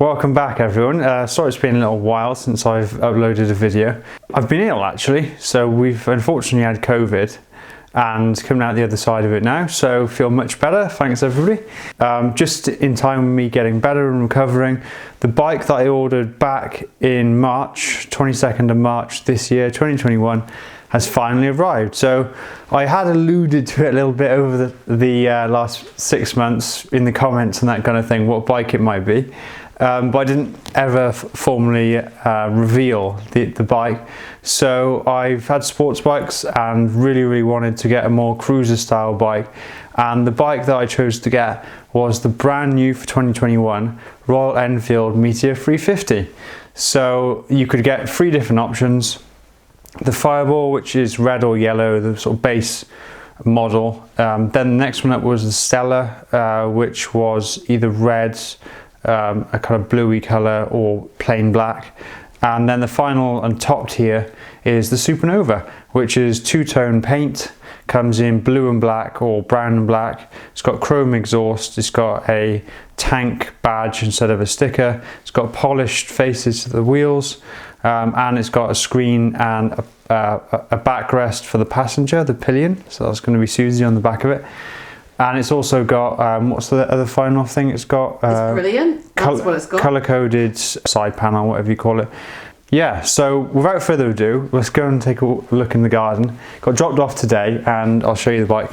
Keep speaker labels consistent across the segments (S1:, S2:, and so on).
S1: Welcome back everyone. Sorry it's been a little while since I've uploaded a video. I've been ill actually, so we've unfortunately had COVID and coming out the other side of it now, so feel much better, thanks everybody. Just in time with me getting better and recovering, the bike that I ordered back in March, 22nd of March this year, 2021, has finally arrived. So I had alluded to it a little bit over the last 6 months in the comments and that kind of thing, what bike it might be. But I didn't ever formally reveal the bike. So I've had sports bikes and really wanted to get a more cruiser style bike. And the bike that I chose to get was the brand new for 2021 Royal Enfield Meteor 350. So you could get 3 different options. The Fireball, which is red or yellow, the sort of base model. Then the next one up was the Stellar, which was either red, a kind of bluey colour, or plain black. And then the final and top tier is the Supernova, which is 2-tone paint, comes in blue and black or brown and black. It's got chrome exhaust, it's got a tank badge instead of a sticker, it's got polished faces to the wheels, and it's got a screen and a backrest for the passenger, the pillion, so that's going to be Susie on the back of it. And it's also got, what's the other final thing it's got?
S2: It's brilliant, that's what it's got.
S1: Colour-coded side panel, whatever you call it. Yeah, so without further ado, let's go and take a look in the garden. Got dropped off today and I'll show you the bike.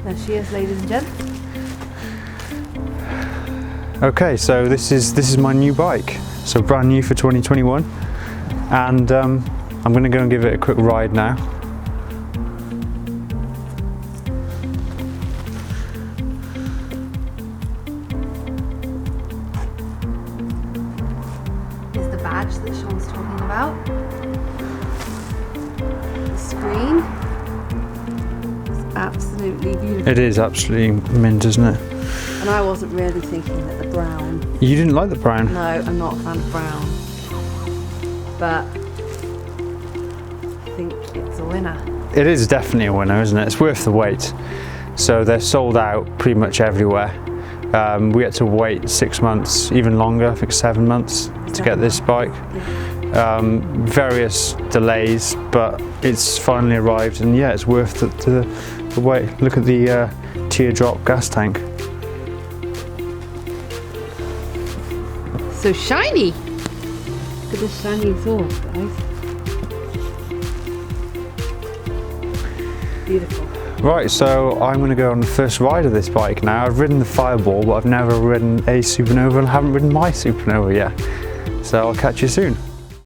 S2: There she is, ladies and gents.
S1: Okay, so this is my new bike. So brand new for 2021, and I'm going to go and give it a quick ride now.
S2: Here's the badge that Sean's talking about. The screen. It's absolutely beautiful.
S1: It is absolutely mint, isn't it?
S2: And I wasn't really thinking that the brown.
S1: You didn't like the brown?
S2: No, I'm not a fan of brown. But I think it's a winner.
S1: It is definitely a winner, isn't it? It's worth the wait. So they're sold out pretty much everywhere. We had to wait 6 months, even longer, I think 7 months to get this bike. Various delays, but it's finally arrived, and yeah, it's worth the wait. Look at the teardrop gas tank.
S2: So shiny! Look at this shiny exhaust, guys. Beautiful.
S1: Right, so I'm going to go on the first ride of this bike now. I've ridden the Fireball, but I've never ridden a Supernova and haven't ridden my Supernova yet. So I'll catch you soon.